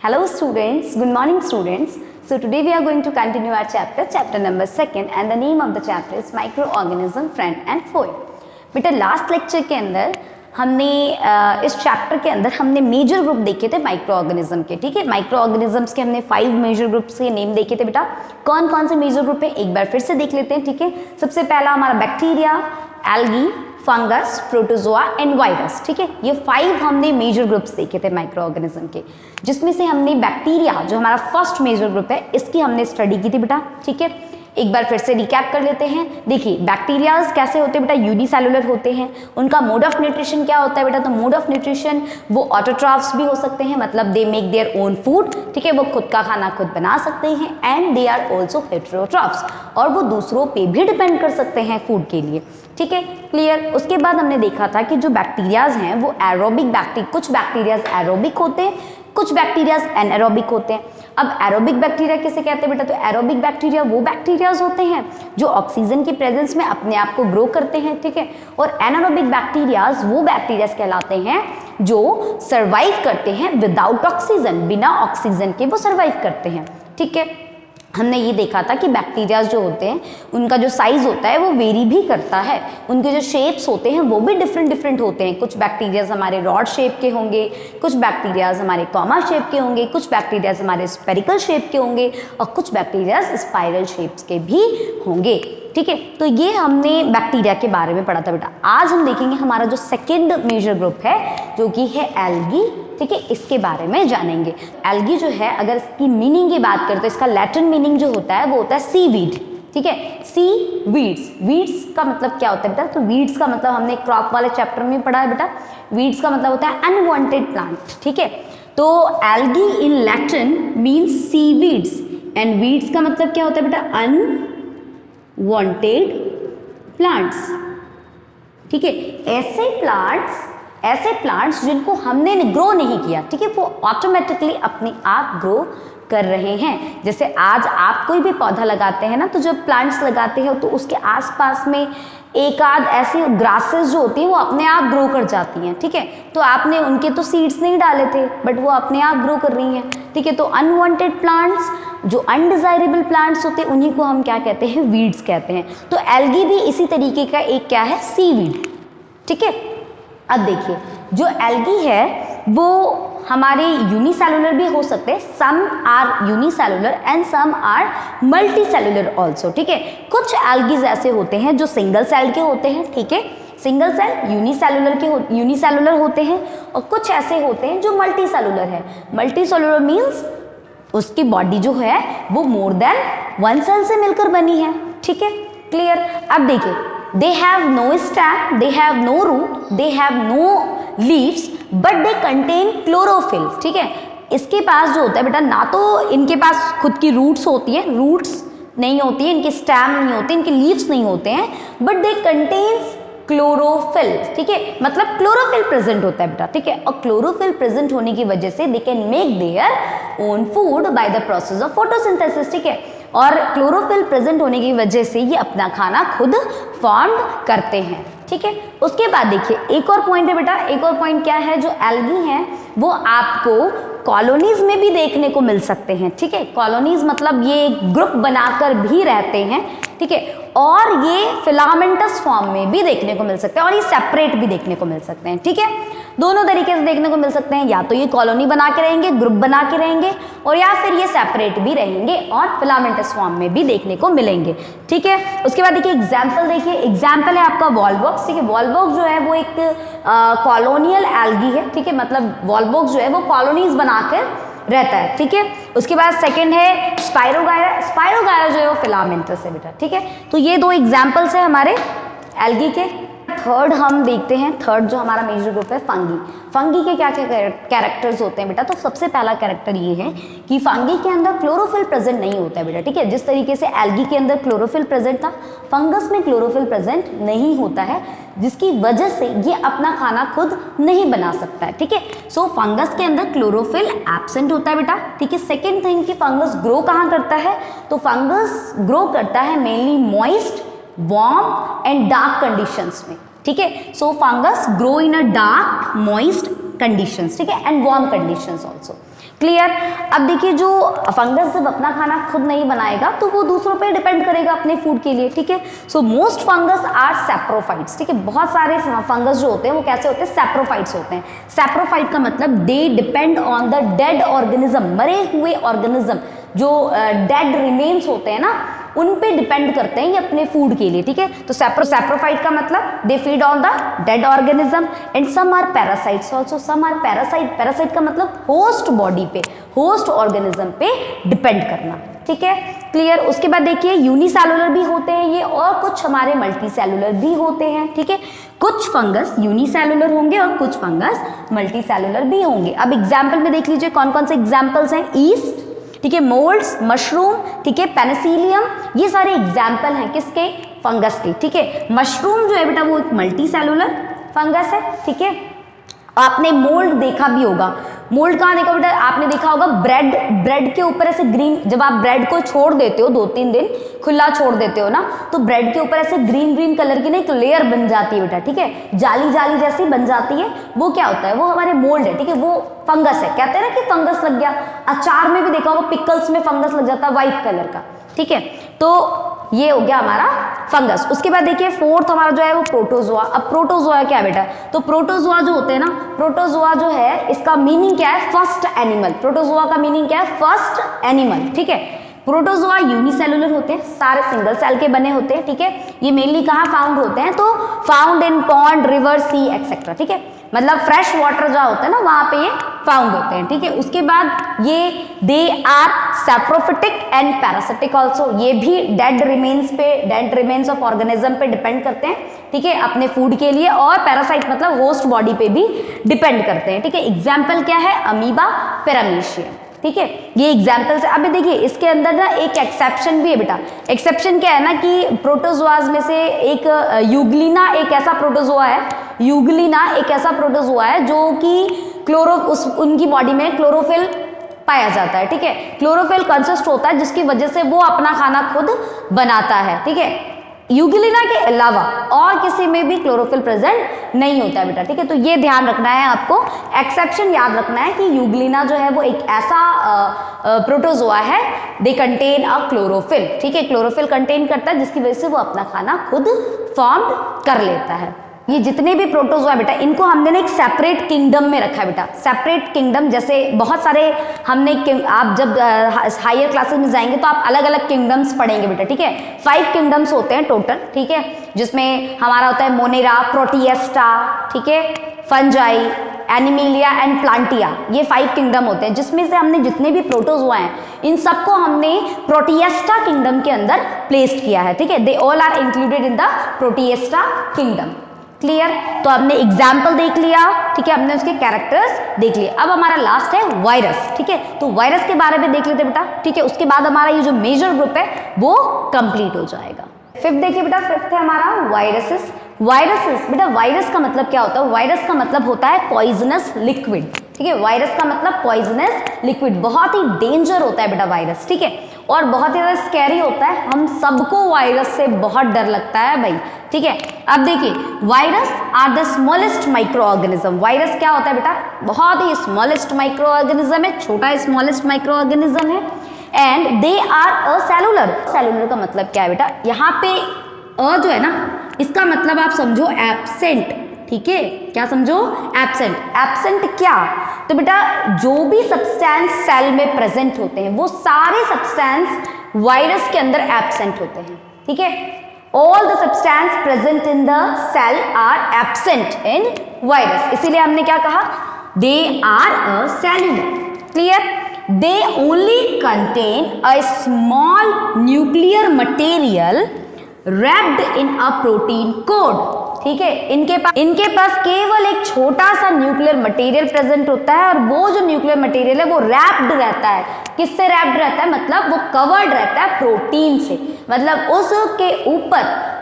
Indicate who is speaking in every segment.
Speaker 1: Hello students, good morning students. So today we are going to continue our chapter number 2 and the name of the chapter is microorganism, friend and foe. बेटा last lecture के अंदर हमने इस chapter के अंदर हमने major group देखे थे माइक्रो ऑर्गेनिज्म के, ठीक है। माइक्रो ऑर्गेनिजम्स के हमने 5 मेजर ग्रुप्स के नेम देखे थे बेटा। कौन कौन से मेजर ग्रुप है एक बार फिर से देख लेते हैं, ठीक है। सबसे पहला हमारा bacteria, algae, fungus, protozoa and virus, ठीक है। ये 5 हमने मेजर ग्रुप्स देखे थे माइक्रो ऑर्गेनिज्म के, जिसमें से हमने बैक्टीरिया जो हमारा फर्स्ट मेजर ग्रुप है इसकी हमने स्टडी की थी बेटा, ठीक है। एक बार फिर से रिकैप कर लेते हैं। देखिए बैक्टीरियाज कैसे होते हैं बेटा, यूनिसेलुलर होते हैं। उनका मोड ऑफ न्यूट्रिशन क्या होता है बेटा, तो मोड ऑफ न्यूट्रिशन वो ऑटोट्रॉफ्स भी हो सकते हैं, मतलब they make their own food, ठीक है। वो खुद का खाना खुद बना सकते हैं and they are also heterotrophs, और वो दूसरों पे भी डिपेंड कर सकते हैं फूड के लिए, ठीक है, क्लियर। उसके बाद हमने देखा था कि जो बैक्टीरियाज हैं वो एरोबिक बैक्टीरिया, कुछ बैक्टीरियाज एरोबिक होते हैं, कुछ बैक्टीरियाज एनारोबिक होते हैं। अब एरोबिक बैक्टीरिया किसे कहते हैं बेटा, तो एरोबिक बैक्टीरिया वो बैक्टीरियाज होते हैं जो ऑक्सीजन की प्रेजेंस में अपने आप को ग्रो करते हैं, ठीक है। और एनारोबिक बैक्टीरियाज वो बैक्टीरियाज कहलाते हैं जो सर्वाइव करते हैं विदाउट ऑक्सीजन, बिना ऑक्सीजन के वो सर्वाइव करते हैं, ठीक है। हमने ये देखा था कि बैक्टीरियाज जो होते हैं उनका जो साइज होता है वो वेरी भी करता है, उनके जो शेप्स होते हैं वो भी डिफरेंट होते हैं। कुछ बैक्टीरियाज हमारे रॉड शेप के होंगे, कुछ बैक्टीरियाज हमारे कॉमा शेप के होंगे, कुछ बैक्टीरियाज हमारे स्पेरिकल शेप के होंगे और कुछ बैक्टीरियाज स्पाइरल शेप्स के भी होंगे, ठीक है। तो ये हमने बैक्टीरिया के बारे में पढ़ा था बेटा। आज हम देखेंगे हमारा जो सेकेंड मेजर ग्रुप है जो कि है एल्गी, ठीक है, इसके बारे में जानेंगे। एल्गी जो है अगर इसकी मीनिंग की बात करें तो इसका लैटिन मीनिंग जो होता है वो होता है सीवीड, ठीक है। सी वीड्स, वीड्स का मतलब क्या होता है बेटा, तो वीड्स का मतलब हमने क्रॉप वाले चैप्टर में पढ़ा है बेटा। वीड्स का मतलब होता है अनवांटेड प्लांट, ठीक है। तो algae in Latin means sea weeds and weeds का मतलब क्या होता है बेटा, अनवांटेड प्लांट्स, ठीक है। ऐसे प्लांट्स जिनको हमने ग्रो नहीं किया, ठीक है, वो ऑटोमेटिकली अपने आप ग्रो कर रहे हैं। जैसे आज आप कोई भी पौधा लगाते हैं ना, तो जब प्लांट्स लगाते हैं तो उसके आसपास में एक आध ऐसी ग्रासेस जो होती हैं वो अपने आप ग्रो कर जाती हैं, ठीक है। तो आपने उनके तो सीड्स नहीं डाले थे बट वो अपने आप ग्रो कर रही हैं, ठीक है। तो अनवांटेड प्लांट्स, जो अनडिजायरेबल प्लांट्स होते हैं उन्हीं को हम क्या कहते हैं, वीड्स कहते हैं। तो एल्गी भी इसी तरीके का एक क्या है, सीवीड, ठीक है। अब देखिए जो एल्गी है वो हमारे यूनिसेलुलर भी हो सकते हैं, some are unicellular and some are multicellular also, ठीक है। कुछ एल्गीज ऐसे होते हैं जो सिंगल सेल के होते हैं, ठीक है, सिंगल सेल यूनिसेलुलर होते हैं, और कुछ ऐसे होते हैं जो मल्टीसेलुलर है। मल्टीसेलुलर मीन्स उसकी बॉडी जो है वो मोर देन 1 सेल से मिलकर बनी है, ठीक है, क्लियर। अब देखिए they have no stem, they have no root, they have no leaves, but they contain chlorophyll, ठीक है। इसके पास जो होता है बेटा, ना तो इनके पास खुद की रूट्स होती है, रूट्स नहीं होती है, इनके स्टेम नहीं होते, इनके लीव्स नहीं होते हैं, बट दे कंटेन्स क्लोरोफिल, ठीक है, मतलब क्लोरोफिल प्रेजेंट होता है बेटा, ठीक है। और क्लोरोफिल प्रेजेंट होने की वजह से they can make their own food by the process of photosynthesis, ठीक है। और क्लोरोफिल प्रेजेंट होने की वजह से ये अपना खाना खुद फॉर्म करते हैं, ठीक है। उसके बाद देखिए एक और पॉइंट है बेटा, एक और पॉइंट क्या है, जो एल्गी हैं वो आपको कॉलोनीज में भी देखने को मिल सकते हैं, ठीक है। कॉलोनीज मतलब ये ग्रुप बनाकर भी रहते हैं, ठीक है, और ये फिलामेंटस फॉर्म में भी देखने को मिल सकते हैं और ये सेपरेट भी देखने को मिल सकते हैं, ठीक है। दोनों तरीके से देखने को मिल सकते हैं, या तो ये कॉलोनी बना के रहेंगे, ग्रुप बना के रहेंगे, और या फिर ये सेपरेट भी रहेंगे और फिलामेंटस फॉर्म में भी देखने को मिलेंगे, ठीक है। उसके बाद देखिए एग्जाम्पल, देखिए एग्जाम्पल है आपका वॉलवॉक्स, ठीक है। वॉलवॉक्स जो है वो एक कॉलोनियल एल्गी है, ठीक है, मतलब वॉलवॉक्स जो है वो कॉलोनीज बनाकर रहता है, ठीक है। उसके बाद सेकंड है स्पाइरोगायरा, स्पाइरोगायरा जो है वो फिलामेंटस है बेटा, ठीक है। तो ये 2 एग्जाम्पल्स है हमारे एल्गी के। थर्ड हम देखते हैं, थर्ड जो हमारा मेजर ग्रुप है फंगी। फंगी के क्या क्या कैरेक्टर्स होते हैं बेटा, तो सबसे पहला कैरेक्टर ये है कि फंगी के अंदर क्लोरोफिल प्रेजेंट नहीं होता है बेटा, ठीक है। जिस तरीके से एल्गी के अंदर क्लोरोफिल प्रेजेंट था, फंगस में क्लोरोफिल प्रेजेंट नहीं होता है, जिसकी वजह से ये अपना खाना खुद नहीं बना सकता है, ठीक है। सो फंगस के अंदर क्लोरोफिल एब्सेंट होता है बेटा, ठीक है। सेकेंड थिंग कि फंगस ग्रो कहाँ करता है, तो फंगस ग्रो करता है mainly moist, warm and dark conditions में, ठीक है। So fungus grow in a dark moist conditions, ठीक है, and warm conditions also, clear. अब देखिए जो फंगस जब अपना खाना खुद नहीं बनाएगा तो वो दूसरों पे डिपेंड करेगा अपने फूड के लिए, ठीक है। So most fungus are saprophytes, ठीक है। बहुत सारे फंगस जो होते हैं वो कैसे होते हैं, सैप्रोफाइट्स होते हैं। सैप्रोफाइट का मतलब they depend on the dead organism, मरे हुए ऑर्गेनिज्म जो डेड रिमेन्स होते हैं ना, उन पे डिपेंड करते हैं ये अपने फूड के लिए, ठीक है। तो सैप्रोफाइट का मतलब they feed on the dead organism and some are parasites also, some are parasite. Parasite का मतलब होस्ट बॉडी पे, होस्ट ऑर्गेनिज्म पे डिपेंड करना, ठीक है, क्लियर। उसके बाद देखिए यूनिसेलुलर भी होते हैं ये और कुछ हमारे मल्टी सेलुलर भी होते हैं, ठीक है। कुछ फंगस यूनिसेलुलर होंगे और कुछ फंगस मल्टी सेलुलर भी होंगे। अब एग्जाम्पल में देख लीजिए कौन कौन से एग्जाम्पल्स हैं। ईस्ट, ठीक है, मोल्ड्स, मशरूम, ठीक है, पेनिसिलियम, ये सारे एग्जाम्पल हैं किसके, फंगस के, ठीक है। मशरूम जो है बेटा वो एक मल्टी सेलुलर फंगस है, ठीक है। आपने मोल्ड देखा भी होगा, मोल्ड कहाँ देखा बेटा, आपने देखा होगा ब्रेड के ऊपर ऐसे ग्रीन, जब आप ब्रेड को छोड़ देते हो 2-3 दिन खुला छोड़ देते हो ना, तो ब्रेड के ऊपर ऐसे ग्रीन कलर की ना एक लेयर बन जाती है बेटा, ठीक है, जाली जैसी बन जाती है। वो क्या होता है, वो हमारे मोल्ड है, ठीक है, वो फंगस है। कहते हैं ना कि फंगस लग गया, अचार में भी देखा होगा पिकल्स में फंगस लग जाता है व्हाइट कलर का, ठीक है। तो ये हो गया हमारा फंगस। उसके बाद देखिए फोर्थ हमारा जो है वो प्रोटोजोआ। अब प्रोटोजोआ क्या है बेटा, तो प्रोटोजोआ जो होते हैं ना, प्रोटोजोआ जो है इसका मीनिंग क्या है, फर्स्ट एनिमल। प्रोटोजोआ का मीनिंग क्या है, फर्स्ट एनिमल, ठीक है। प्रोटोजोआ यूनिसेलुलर होते हैं, सारे सिंगल सेल के बने होते हैं, ठीक है। ये मेनली कहाँ फाउंड होते हैं, तो found in pond, river, sea etcetera, ठीक है। मतलब फ्रेश वाटर जहाँ होता है ना वहाँ पे ये फाउंड होते हैं, ठीक है। उसके बाद ये they are saprophytic and parasitic also, ये भी डेड रिमेन्स ऑफ ऑर्गेनिज्म पे डिपेंड करते हैं, ठीक है, अपने फूड के लिए। और पैरासाइट मतलब होस्ट बॉडी पे भी डिपेंड करते हैं, ठीक है। एग्जाम्पल क्या है, अमीबा, पैरामीशियम, ठीक है, ये एग्जाम्पल्स है। अभी देखिए इसके अंदर ना एक एक्सेप्शन भी है बेटा। एक्सेप्शन क्या है ना कि प्रोटोजोआज में से एक यूग्लिना एक ऐसा प्रोटोजोआ है, यूग्लिना एक ऐसा प्रोटोजोआ है जो कि उनकी बॉडी में क्लोरोफिल पाया जाता है, ठीक है। क्लोरोफिल कंसिस्ट होता है जिसकी वजह से वो अपना खाना खुद बनाता है, ठीक है। यूग्लिना के अलावा और किसी में भी क्लोरोफिल प्रेजेंट नहीं होता है बेटा, ठीक है। तो ये ध्यान रखना है आपको, एक्सेप्शन याद रखना है कि यूग्लिना जो है वो एक ऐसा प्रोटोजोआ है, दे कंटेन अ क्लोरोफिल, ठीक है, क्लोरोफिल कंटेन करता है जिसकी वजह से वो अपना खाना खुद फॉर्म कर लेता है। ये जितने भी प्रोटोजोआ बेटा इनको हमने ना एक सेपरेट किंगडम में रखा है बेटा, सेपरेट किंगडम। जैसे बहुत सारे हमने आप जब हायर क्लासेस में जाएंगे तो आप अलग अलग किंगडम्स पढ़ेंगे बेटा, ठीक है। 5 किंगडम्स होते हैं टोटल, ठीक है, जिसमें हमारा होता है मोनेरा, प्रोटिएस्टा, ठीक है, फंजाई, एनिमिलिया एंड प्लांटिया, ये 5 किंगडम होते हैं, जिसमें से हमने जितने भी प्रोटोजोआ हैं इन सबको हमने प्रोटिएस्टा किंगडम के अंदर प्लेस्ड किया है, ठीक है। They all are included in the protista kingdom, clear. तो हमने एग्जाम्पल देख लिया, ठीक है, हमने उसके कैरेक्टर्स देख लिए। अब हमारा लास्ट है वायरस, ठीक है। तो वायरस के बारे में देख लेते बेटा, ठीक है। उसके बाद हमारा ये जो मेजर ग्रुप है वो कंप्लीट हो जाएगा। फिफ्थ देखिए बेटा, फिफ्थ है हमारा वायरसेस। वायरसेस बेटा, वायरस का मतलब क्या होता है, वायरस का मतलब होता है पॉइजनस लिक्विड, ठीक है। वायरस का मतलब पॉइजनस लिक्विड, बहुत ही डेंजर होता है बेटा वायरस, ठीक है, और बहुत ही ज्यादा स्कैरी होता है। हम सबको वायरस से बहुत डर लगता है भाई, ठीक है। अब देखिए virus are the smallest micro organism. Virus क्या होता है बेटा, बहुत ही स्मॉलेस्ट माइक्रो ऑर्गेनिज्म है, छोटा स्मॉलेस्ट माइक्रो ऑर्गेनिज्म है, and they are a cellular. Cellular का मतलब क्या है बेटा, यहाँ पे अ जो है ना इसका मतलब आप समझो एब्सेंट, ठीक है, क्या समझो, एब्सेंट। एब्सेंट क्या, तो बेटा जो भी सब्सटेंस सेल में प्रेजेंट होते हैं वो सारे सब्सटेंस वायरस के अंदर एब्सेंट होते हैं, ठीक है। All the substance present in the cell are absent in virus, इसीलिए हमने क्या कहा, they are a cellular, clear. They only contain a small nuclear material wrapped in a protein code, ठीक है। इनके पास केवल एक छोटा सा न्यूक्लियर मटेरियल प्रेजेंट होता है और वो जो न्यूक्लियर मटेरियल है वो रैप्ड रहता है। किससे रैप्ड रहता है, मतलब वो कवर्ड रहता है प्रोटीन से, मतलब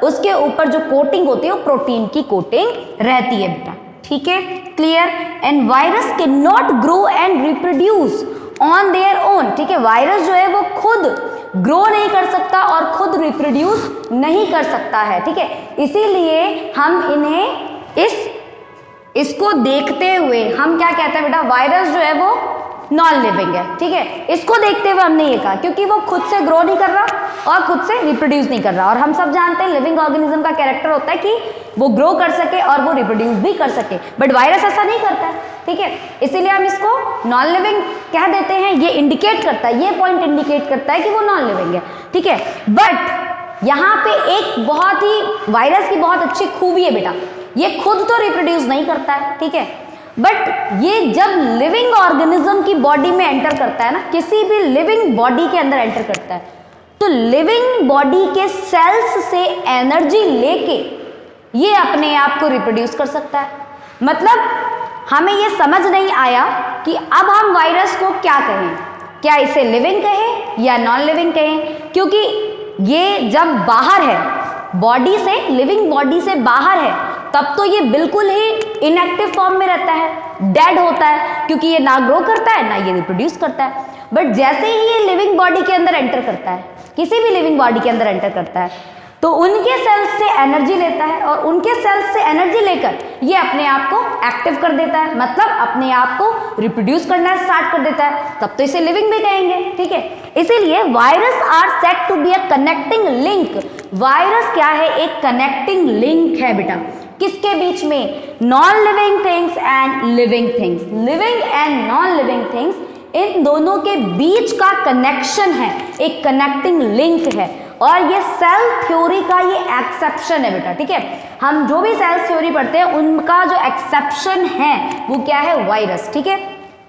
Speaker 1: उसके ऊपर जो कोटिंग होती है वो प्रोटीन की कोटिंग रहती है बेटा, ठीक है, clear. And virus can not grow and reproduce on their own, ठीक है। वायरस जो है वो खुद ग्रो नहीं कर सकता और खुद रिप्रोड्यूस नहीं कर सकता है, ठीक है। इसीलिए हम इन्हें इसको देखते हुए हम क्या कहते हैं बेटा, वायरस जो है वो नॉन लिविंग है, ठीक है। इसको देखते हुए हमने ये कहा क्योंकि वो खुद से ग्रो नहीं कर रहा और खुद से रिप्रोड्यूस नहीं कर रहा, और हम सब जानते हैं लिविंग ऑर्गेनिज्म का कैरेक्टर होता है कि वो ग्रो कर सके और वो रिप्रोड्यूस भी कर सके, बट वायरस ऐसा नहीं करता है, ठीक है। इसीलिए हम इसको नॉन लिविंग कह देते हैं। ये इंडिकेट करता है, ये पॉइंट इंडिकेट करता है कि वो नॉन लिविंग है, ठीक है। बट यहाँ पे एक बहुत ही वायरस की बहुत अच्छी खूबी है बेटा, ये खुद तो रिप्रोड्यूस नहीं करता है, ठीक है, बट ये जब लिविंग ऑर्गेनिज्म की बॉडी में एंटर करता है ना, किसी भी लिविंग बॉडी के अंदर एंटर करता है, तो लिविंग बॉडी के सेल्स से एनर्जी लेके ये अपने आप को रिप्रोड्यूस कर सकता है। मतलब हमें ये समझ नहीं आया कि अब हम वायरस को क्या कहें, क्या इसे लिविंग कहें या नॉन लिविंग कहें, क्योंकि ये जब बाहर है बॉडी से, लिविंग बॉडी से बाहर है, तब तो ये बिल्कुल ही इनएक्टिव फॉर्म में रहता है, डेड होता है, क्योंकि ये ना ग्रो करता है ना ये रिप्रोड्यूस करता है। बट जैसे ही ये लिविंग बॉडी के अंदर एंटर करता है, किसी भी लिविंग बॉडी के अंदर एंटर करता है, तो उनके सेल्स से एनर्जी लेता है और उनके सेल्स से एनर्जी लेकर ये अपने आप को एक्टिव कर देता है, मतलब अपने आप को रिप्रोड्यूस करना स्टार्ट कर देता है, तब तो इसे लिविंग भी कहेंगे, ठीक है। इसीलिए virus are said to be a connecting link. Virus क्या है? एक कनेक्टिंग लिंक है बेटा, किसके बीच में? Non living things and living things. Living and non living things, इन दोनों के बीच का कनेक्शन है, एक कनेक्टिंग लिंक है, और ये सेल थ्योरी का ये एक्सेप्शन है बेटा, ठीक है। हम जो भी सेल थ्योरी पढ़ते हैं उनका जो एक्सेप्शन है वो क्या है? वायरस, ठीक है,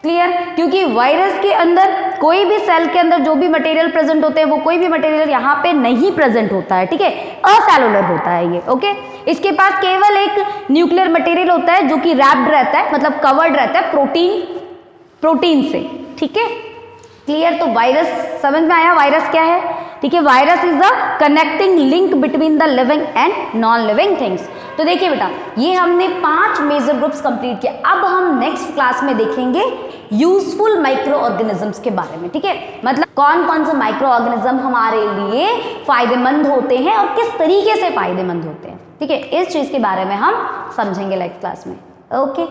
Speaker 1: क्लियर। क्योंकि वायरस के अंदर कोई भी सेल के अंदर जो भी मटेरियल प्रेजेंट होते हैं वो कोई भी मटेरियल यहाँ पे नहीं प्रेजेंट होता है, ठीक है, असेलुलर होता है ये, ओके। इसके पास केवल एक न्यूक्लियर मटेरियल होता है जो कि रैप्ड रहता है, मतलब कवर्ड रहता है प्रोटीन से, ठीक है, क्लियर। तो वायरस समझ में आया, वायरस क्या है, ठीक है। Virus is the connecting link between the living and non living things. तो देखिए बेटा, ये हमने 5 मेजर ग्रुप्स कंप्लीट किए। अब हम नेक्स्ट क्लास में देखेंगे यूजफुल माइक्रो ऑर्गेनिजम्स के बारे में, ठीक है, मतलब कौन कौन से माइक्रो ऑर्गेनिज्म हमारे लिए फायदेमंद होते हैं और किस तरीके से फायदेमंद होते हैं, ठीक है। इस चीज के बारे में हम समझेंगे नेक्स्ट क्लास में, ओके।